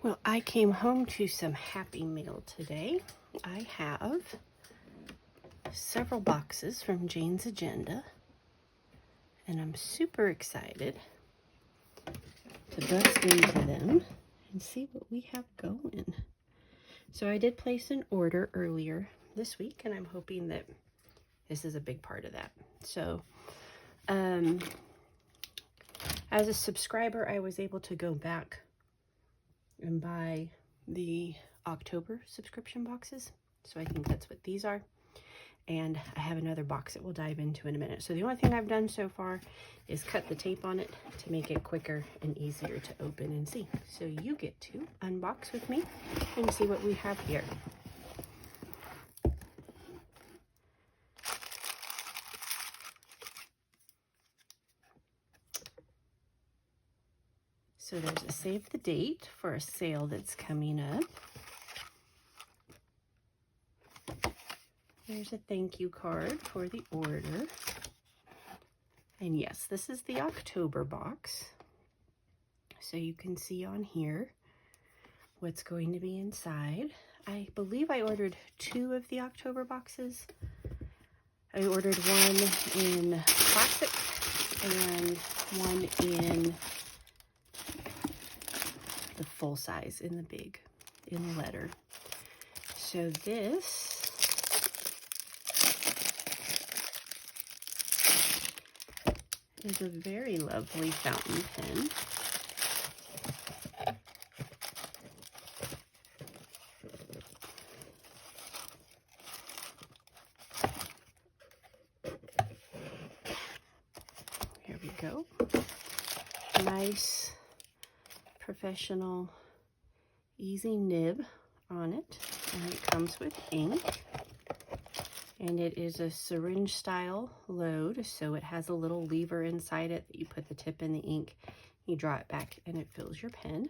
Well, I came home to some Happy Mail today. I have several boxes from Jane's Agenda, and I'm super excited to bust into them and see what we have going. So I did place an order earlier this week, and I'm hoping that this is a big part of that. So, as a subscriber, I was able to go back and buy the October subscription boxes. So I think that's what these are. And I have another box that we'll dive into in a minute. So the only thing I've done so far is cut the tape on it to make it quicker and easier to open and see. So you get to unbox with me and see what we have here. So there's a save the date for a sale that's coming up. There's a thank you card for the order. And yes, this is the October box. So you can see on here what's going to be inside. I believe I ordered 2 of the October boxes. I ordered one in classic and one in the full size, in the big, in letter. So this is a very lovely fountain pen. Here we go. Nice, professional, easy nib on it. And it comes with ink. And it is a syringe style load, so it has a little lever inside it that you put the tip in the ink, you draw it back, and it fills your pen.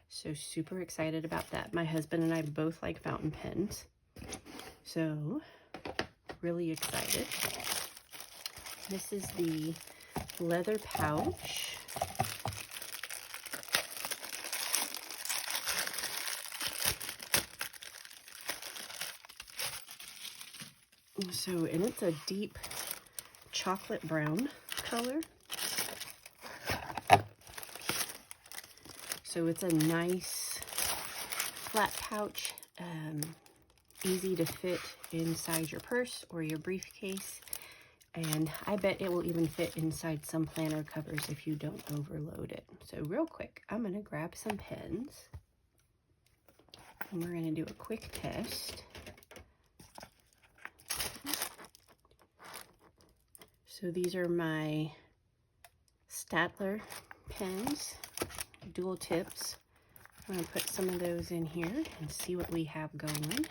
So super excited about that. My husband and I both like fountain pens, so really excited. This is the leather pouch. So, and it's a deep chocolate brown color. So it's a nice flat pouch, easy to fit inside your purse or your briefcase. And I bet it will even fit inside some planner covers if you don't overload it. So real quick, I'm gonna grab some pens and we're gonna do a quick test. So these are my Statler pens, dual tips. I'm going to put some of those in here and see what we have going.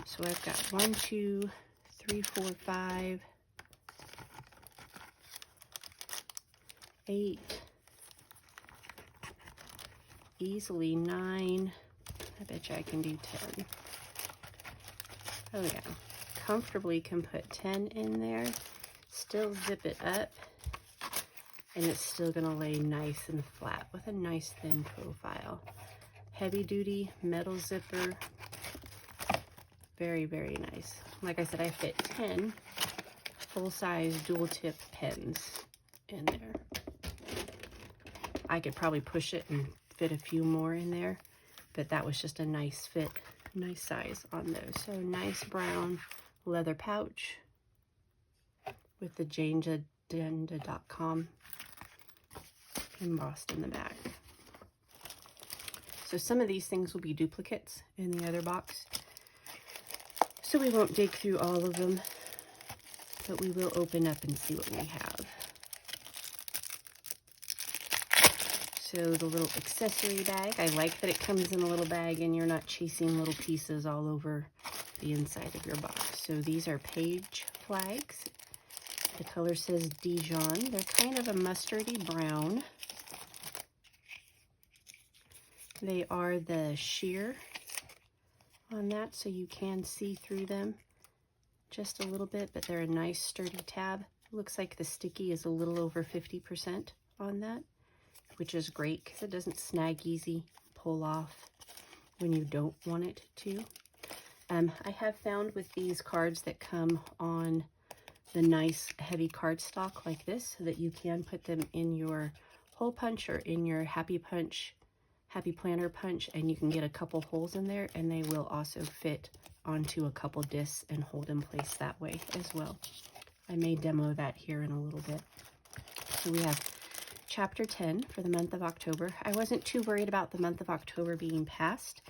So I've got 1, 2, 3, 4, 5, 8, easily 9. I bet you I can do 10. Oh yeah, comfortably can put 10 in there. Still zip it up, and it's still gonna lay nice and flat with a nice thin profile. Heavy duty metal zipper, very, very nice. Like I said, I fit 10 full-size dual tip pens in there. I could probably push it and fit a few more in there, but that was just a nice fit, nice size on those. So nice brown leather pouch with the janeagenda.com embossed in the back. So some of these things will be duplicates in the other box, so we won't dig through all of them, but we will open up and see what we have. So the little accessory bag, I like that it comes in a little bag and you're not chasing little pieces all over the inside of your box. So these are page flags. The color says Dijon. They're kind of a mustardy brown. They are the sheer on that, so you can see through them just a little bit, but they're a nice sturdy tab. Looks like the sticky is a little over 50% on that. which is great because it doesn't snag easy, pull off when you don't want it to. I have found with these cards that come on the nice heavy cardstock like this, so that you can put them in your hole punch or in your Happy Planner punch, and you can get a couple holes in there, and they will also fit onto a couple discs and hold in place that way as well. I may demo that here in a little bit. So we have chapter 10 for the month of October. I wasn't too worried about the month of October being passed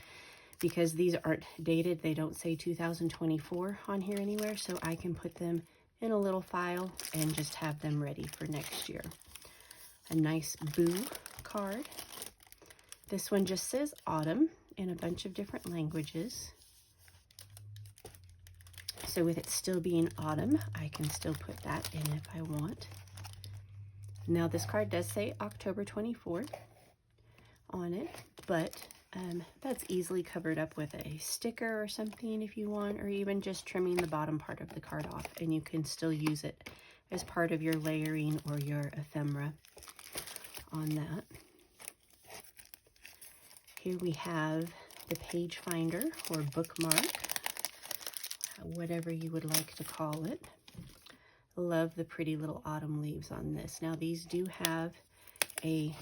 because these aren't dated. They don't say 2024 on here anywhere, so I can put them in a little file and just have them ready for next year. A nice Boo card. This one just says autumn in a bunch of different languages. So with it still being autumn, I can still put that in if I want. Now this card does say October 24th on it, but that's easily covered up with a sticker or something if you want, or even just trimming the bottom part of the card off, and you can still use it as part of your layering or your ephemera on that. Here we have the page finder or bookmark, whatever you would like to call it. Love the pretty little autumn leaves on this. Now these do have a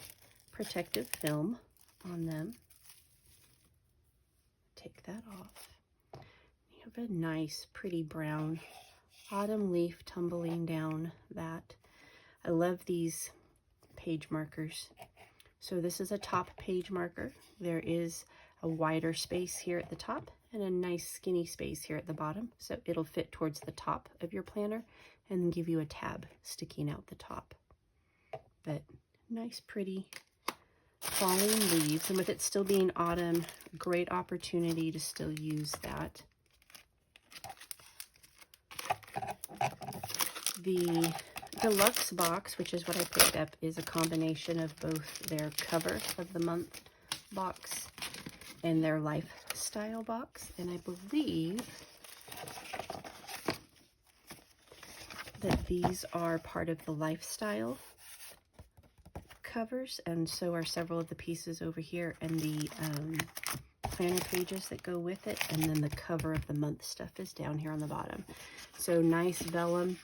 protective film on them. Take that off. You have a nice pretty brown autumn leaf tumbling down that. I love these page markers. So this is a top page marker. There is a wider space here at the top and a nice skinny space here at the bottom. So it'll fit towards the top of your planner and then give you a tab sticking out the top. But nice, pretty falling leaves. And with it still being autumn, great opportunity to still use that. The deluxe box, which is what I picked up, is a combination of both their cover of the month box and their lifestyle box. And I believe that these are part of the lifestyle covers, and so are several of the pieces over here, and the planner pages that go with it, and then the cover of the month stuff is down here on the bottom. So nice vellum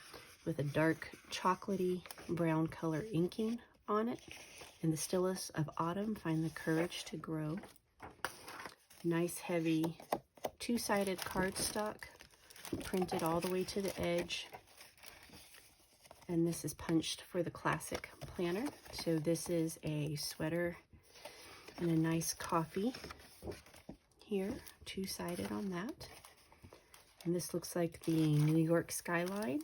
with a dark chocolatey brown color inking on it. In the stillness of autumn, find the courage to grow. Nice heavy two-sided cardstock printed all the way to the edge. And this is punched for the classic planner. So this is a sweater and a nice coffee here, two-sided on that. And this looks like the New York skyline,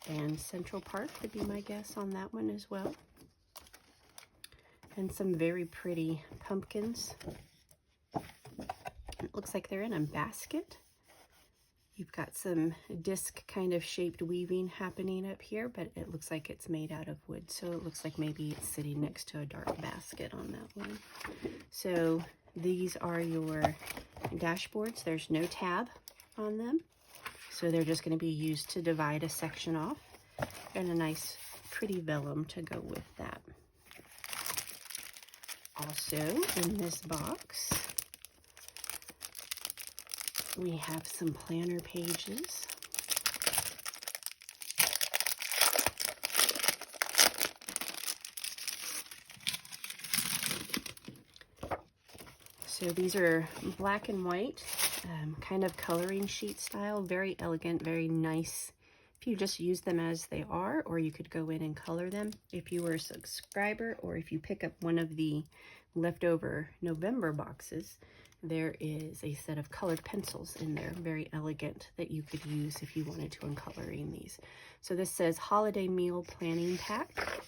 and Central Park would be my guess on that one as well. And some very pretty pumpkins. It looks like they're in a basket. You've got some disc kind of shaped weaving happening up here, but it looks like it's made out of wood. So it looks like maybe it's sitting next to a dark basket on that one. So these are your dashboards. There's no tab on them. So they're just going to be used to divide a section off, and a nice pretty vellum to go with that. Also in this box, we have some planner pages. So these are black and white, kind of coloring sheet style, very elegant, very nice. If you just use them as they are, or you could go in and color them if you were a subscriber, or if you pick up one of the leftover November boxes, there is a set of colored pencils in there, very elegant, that you could use if you wanted to in coloring these. So this says Holiday Meal Planning Pack.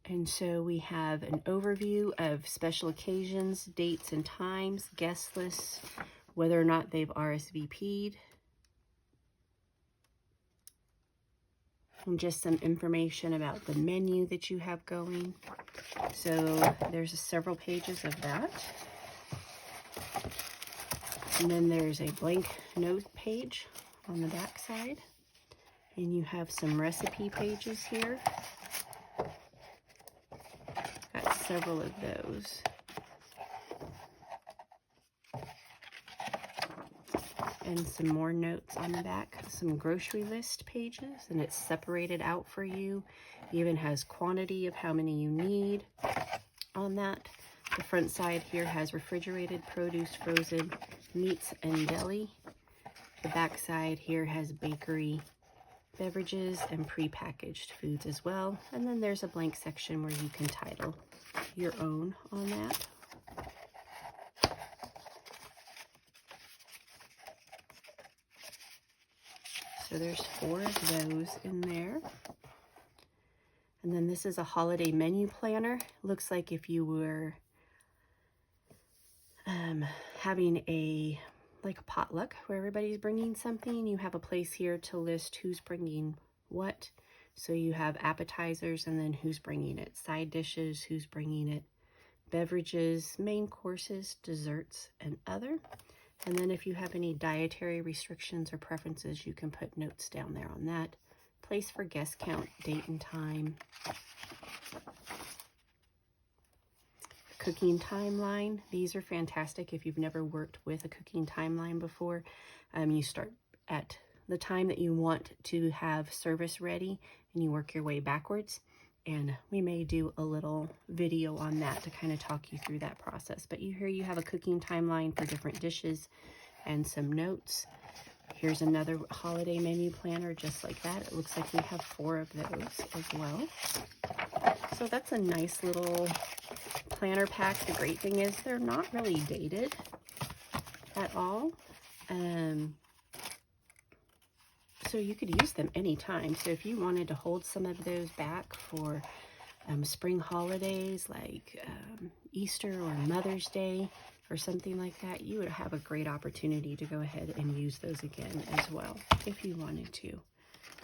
And so we have an overview of special occasions, dates and times, guest lists, whether or not they've RSVP'd, and just some information about the menu that you have going. So there's several pages of that. And then there's a blank note page on the back side. And you have some recipe pages here. several of those. And some more notes on the back, some grocery list pages, and it's separated out for you. It even has quantity of how many you need on that. The front side here has refrigerated produce, frozen meats, and deli. The back side here has bakery, beverages, and prepackaged foods as well. And then there's a blank section where you can title your own on that. So there's 4 of those in there. And then this is a holiday menu planner. Looks like if you were having a potluck where everybody's bringing something, you have a place here to list who's bringing what. So you have appetizers and then who's bringing it, side dishes, who's bringing it, beverages, main courses, desserts, and other. And then if you have any dietary restrictions or preferences, you can put notes down there on that. Place for guest count, date and time. Cooking timeline. These are fantastic if you've never worked with a cooking timeline before. You start at the time that you want to have service ready and you work your way backwards. And we may do a little video on that to kind of talk you through that process. But here you have a cooking timeline for different dishes and some notes. Here's another holiday menu planner just like that. It looks like we have 4 of those as well. So that's a nice little planner pack. The great thing is they're not really dated at all. So you could use them anytime. So if you wanted to hold some of those back for spring holidays like Easter or Mother's Day or something like that, you would have a great opportunity to go ahead and use those again as well if you wanted to.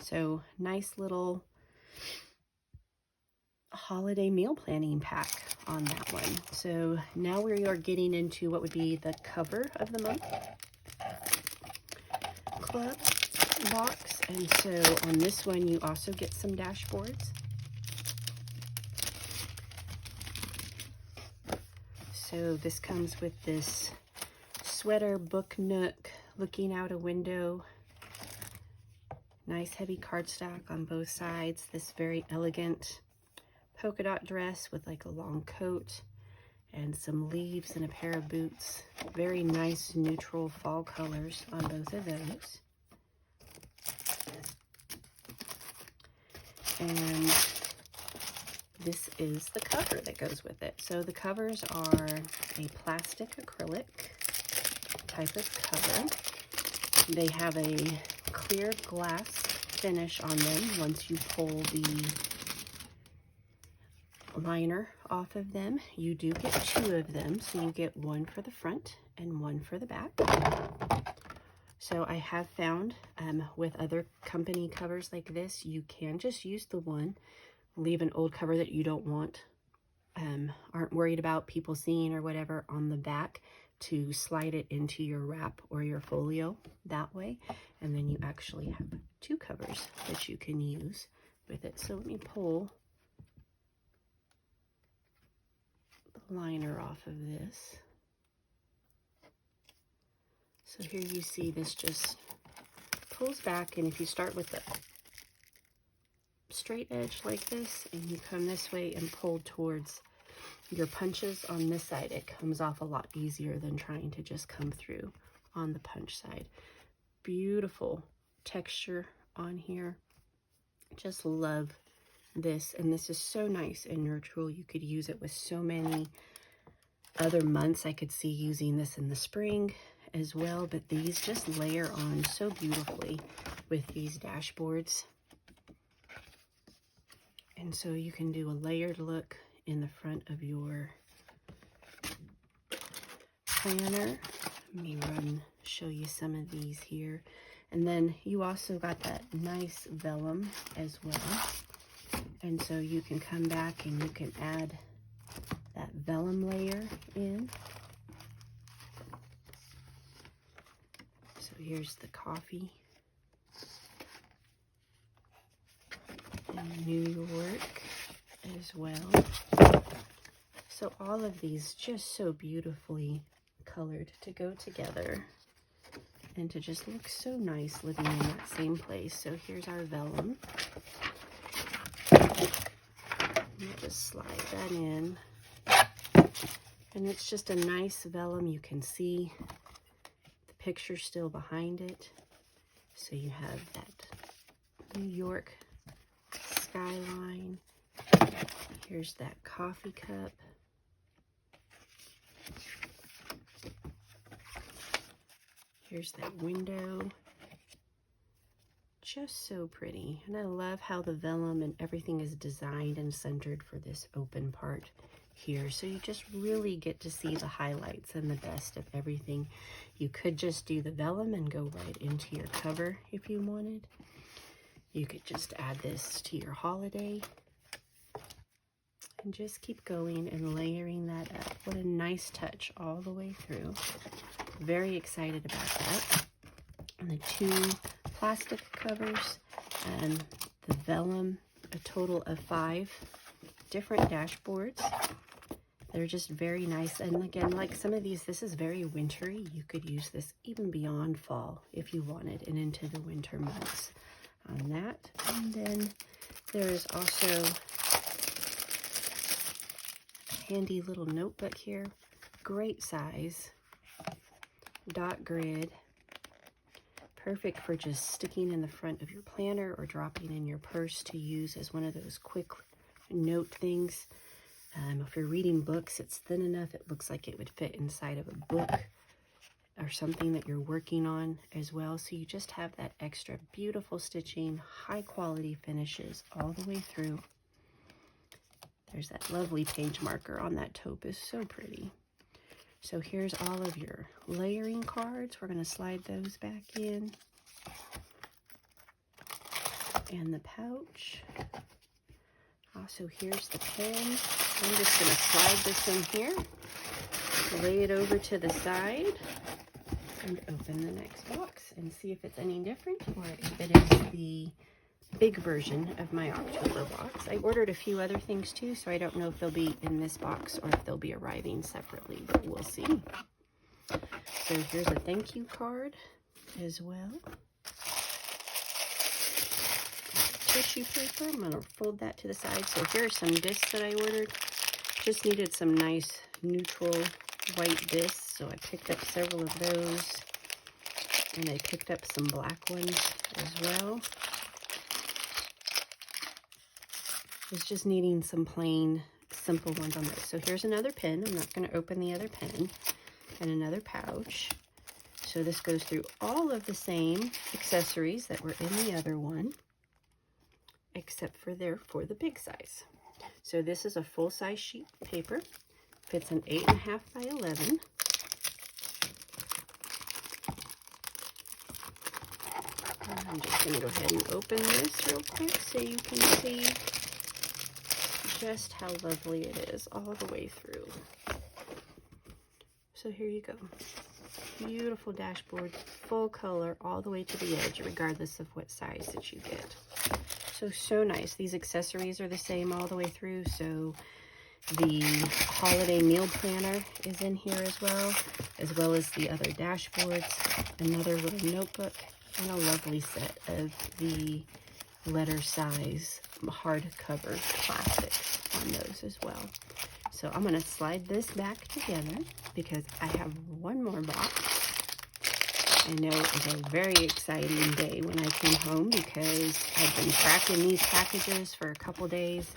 So nice little holiday meal planning pack on that one. So now we are getting into what would be the cover of the month club box. And so on this one you also get some dashboards. So this comes with this sweater book nook looking out a window. Nice heavy cardstock on both sides. This very elegant polka dot dress with like a long coat and some leaves and a pair of boots. Very nice neutral fall colors on both of those. And this is the cover that goes with it. So the covers are a plastic acrylic type of cover. They have a clear glass finish on them once you pull the liner off of them. You do get 2 of them, so you get 1 for the front and 1 for the back. So I have found with other company covers like this, you can just use the one, leave an old cover that you don't want, aren't worried about people seeing or whatever on the back, to slide it into your wrap or your folio that way. And then you actually have 2 covers that you can use with it. So let me pull the liner off of this. So here you see this just pulls back, and if you start with the straight edge like this and you come this way and pull towards your punches on this side, it comes off a lot easier than trying to just come through on the punch side. Beautiful texture on here. Just love this, and this is so nice and neutral. You could use it with so many other months. I could see using this in the spring as well, but these just layer on so beautifully with these dashboards. And so you can do a layered look in the front of your planner. Let me show you some of these here. And then you also got that nice vellum as well. And so you can come back and you can add that vellum layer in. So here's the coffee in New York as well. So all of these just so beautifully colored to go together and to just look so nice living in that same place. So here's our vellum. I'll just slide that in. And it's just a nice vellum. You can see the picture still behind it. So you have that New York skyline. Here's that coffee cup. Here's that window. Just so pretty. And I love how the vellum and everything is designed and centered for this open part here. So you just really get to see the highlights and the best of everything. You could just do the vellum and go right into your cover if you wanted. You could just add this to your holiday and just keep going and layering that up. What a nice touch all the way through. Very excited about that. And the 2 plastic covers and the vellum, a total of 5 different dashboards. They're just very nice. And again, like some of these, this is very wintry. You could use this even beyond fall if you wanted and into the winter months on that. And then there is also a handy little notebook here. Great size. Dot grid. Perfect for just sticking in the front of your planner or dropping in your purse to use as one of those quick note things. If you're reading books, it's thin enough, it looks like it would fit inside of a book or something that you're working on as well. So you just have that extra beautiful stitching, high quality finishes all the way through. There's that lovely page marker on that taupe, is so pretty. So here's all of your layering cards. We're going to slide those back in. And the pouch. Also, here's the pen. I'm just going to slide this in here, lay it over to the side, and open the next box and see if it's any different or if it is the big version of my October box. I ordered a few other things too, so I don't know if they'll be in this box or if they'll be arriving separately, but we'll see. So here's a thank you card as well. Tissue paper. I'm going to fold that to the side. So here are some discs that I ordered. Just needed some nice neutral white discs, so I picked up several of those. And I picked up some black ones as well. It's just needing some plain, simple ones on those. So here's another pen. I'm not going to open the other pen. And another pouch. So this goes through all of the same accessories that were in the other one, except for the big size. So this is a full-size sheet paper. Fits an 8.5 by 11. I'm just going to go ahead and open this real quick so you can see just how lovely it is all the way through. So here you go. Beautiful dashboard, full color all the way to the edge, regardless of what size that you get. So nice. These accessories are the same all the way through. So the holiday meal planner is in here as well as the other dashboards, another little notebook, and a lovely set of the letter size hardcover plastics on those as well. So I'm going to slide this back together because I have one more box. I know it was a very exciting day when I came home because I've been tracking these packages for a couple days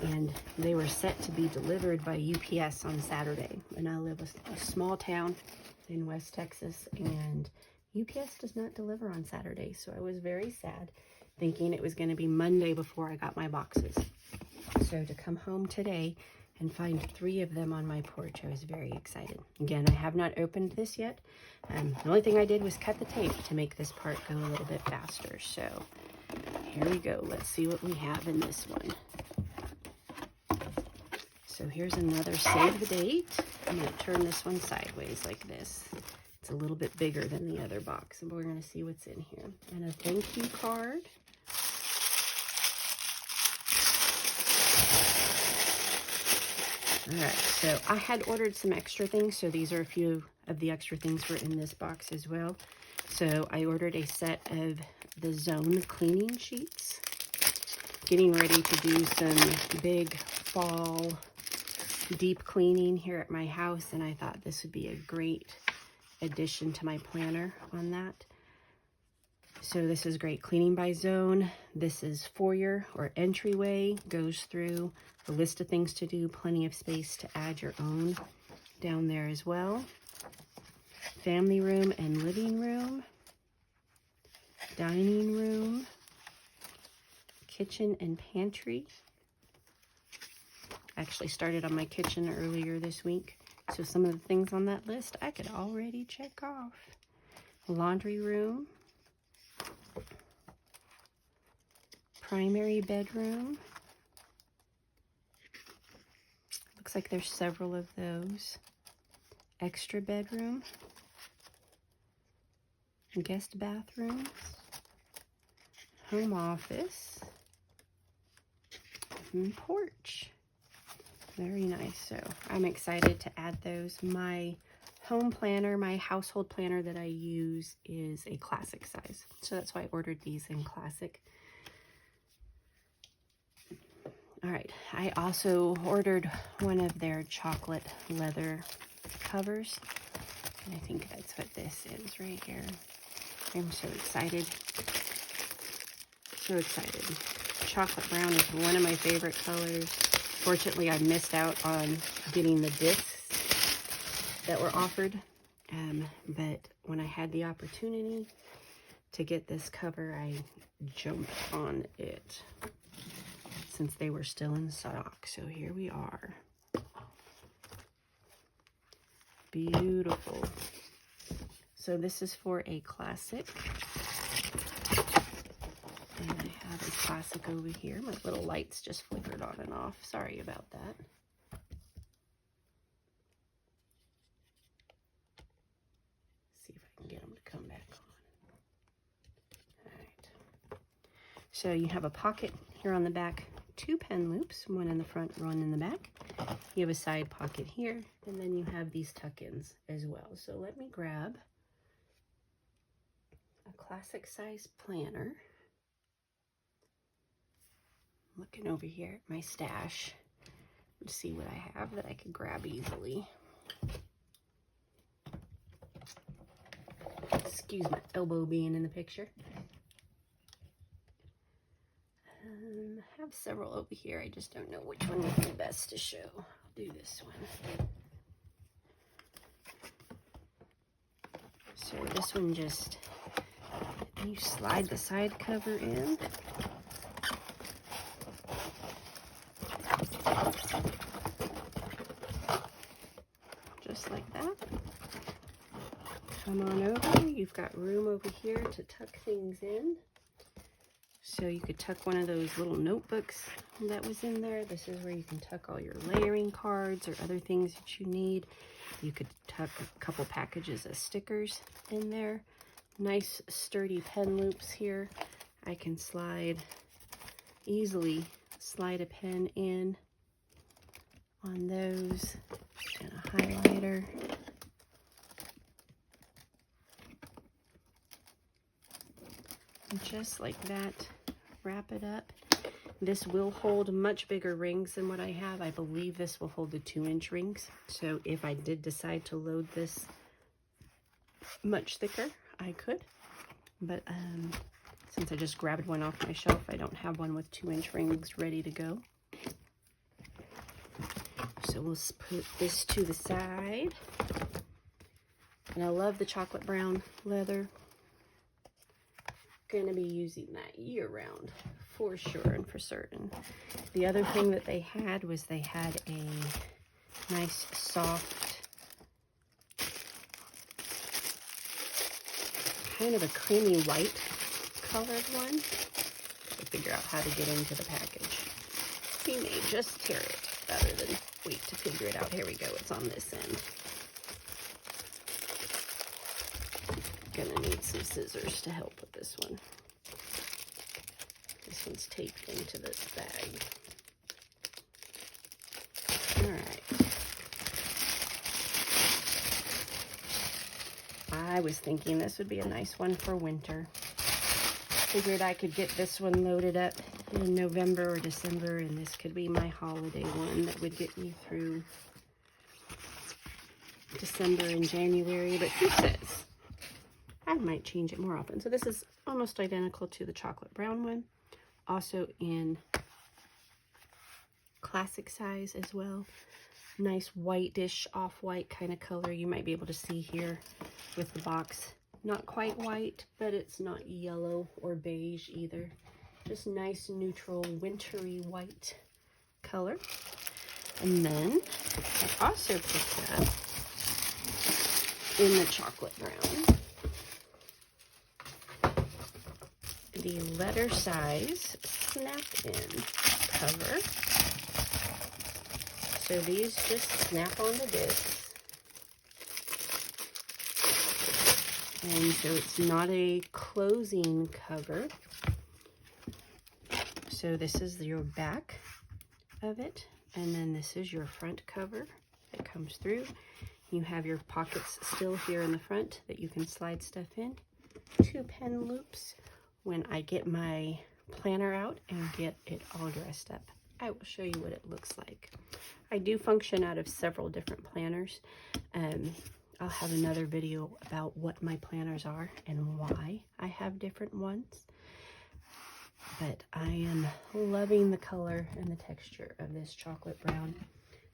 and they were set to be delivered by UPS on Saturday. And I live in a small town in West Texas and UPS does not deliver on Saturday. So I was very sad thinking it was going to be Monday before I got my boxes. So to come home today and find 3 of them on my porch, I was very excited. Again, I have not opened this yet. The only thing I did was cut the tape to make this part go a little bit faster. So here we go. Let's see what we have in this one. So here's another save the date. I'm going to turn this one sideways like this. It's a little bit bigger than the other box, and we're going to see what's in here. And a thank you card. All right, so I had ordered some extra things, so these are a few of the extra things were in this box as well. So I ordered a set of the Zone cleaning sheets. Getting ready to do some big fall deep cleaning here at my house, and I thought this would be a great addition to my planner on that. So this is great. Cleaning by zone. This is foyer or entryway. Goes through a list of things to do. Plenty of space to add your own down there as well. Family room and living room. Dining room. Kitchen and pantry. Actually started on my kitchen earlier this week. So some of the things on that list I could already check off. Laundry room. Primary bedroom. Looks like there's several of those. Extra bedroom. Guest bathrooms. Home office. And porch. Very nice. So I'm excited to add those. My home planner, my household planner that I use is a classic size. So that's why I ordered these in classic. All right, I also ordered one of their chocolate leather covers. And I think that's what this is right here. I'm so excited. So excited. Chocolate brown is one of my favorite colors. Fortunately, I missed out on getting the discs that were offered. But when I had the opportunity to get this cover, I jumped on it since they were still in stock. So here we are. Beautiful. So this is for a classic. And I have a classic over here. My little lights just flickered on and off. Sorry about that. See if I can get them to come back on. All right. So you have a pocket here on the back. 2 pen loops, one in the front, one in the back. You have a side pocket here, and then you have these tuck-ins as well. So let me grab a classic size planner. Looking over here at my stash to see what I have that I could grab easily. Excuse my elbow being in the picture. I have several over here. I just don't know which one would be best to show. I'll do this one. So this one just, you slide the side cover in. Just like that. Come on over. You've got room over here to tuck things in. So you could tuck one of those little notebooks that was in there. This is where you can tuck all your layering cards or other things that you need. You could tuck a couple packages of stickers in there. Nice sturdy pen loops here. I can easily slide a pen in on those, and a highlighter. And just like that, wrap it up. This will hold much bigger rings than what I have. I believe this will hold the 2-inch rings. So if I did decide to load this much thicker, I could. But since I just grabbed one off my shelf, I don't have one with 2-inch rings ready to go. So we'll put this to the side. And I love the chocolate brown leather. Going to be using that year round for sure and for certain. The other thing that they had was they had a nice soft, kind of a creamy white colored one. To figure out how to get into the package. We may just tear it rather than wait to figure it out. Here we go. It's on this end. Gonna need some scissors to help with this one. This one's taped into this bag. All right. I was thinking this would be a nice one for winter. Figured I could get this one loaded up in November or December, and this could be my holiday one that would get me through December and January. But who says? I might change it more often. So this is almost identical to the chocolate brown one. Also in classic size as well. Nice whitish, off-white kind of color. You might be able to see here with the box. Not quite white, but it's not yellow or beige either. Just nice, neutral, wintry white color. And then I also picked up in the chocolate brown the letter size snap-in cover. So these just snap on the disc. And so it's not a closing cover. So this is your back of it. And then this is your front cover that comes through. You have your pockets still here in the front that you can slide stuff in. 2 pen loops when I get my planner out and get it all dressed up. I will show you what it looks like. I do function out of several different planners. I'll have another video about what my planners are and why I have different ones. But I am loving the color and the texture of this chocolate brown.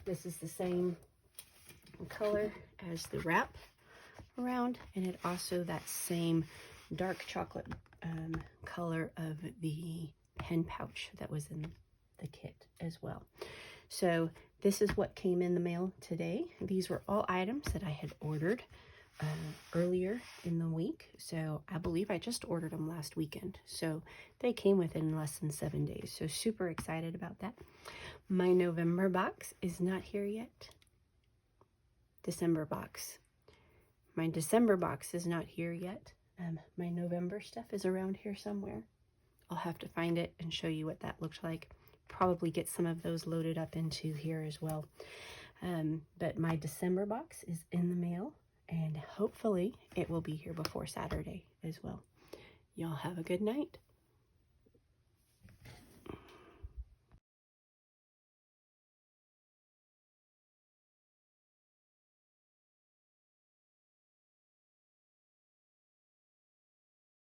This is the same color as the wrap around, and it also that same dark chocolate color of the pen pouch that was in the kit as well. So this is what came in the mail today. These were all items that I had ordered earlier in the week. So I believe I just ordered them last weekend. So they came within less than 7 days. So super excited about that. My November box is not here yet. December box. My December box is not here yet. My November stuff is around here somewhere. I'll have to find it and show you what that looks like. Probably get some of those loaded up into here as well. But my December box is in the mail, and hopefully it will be here before Saturday as well. Y'all have a good night.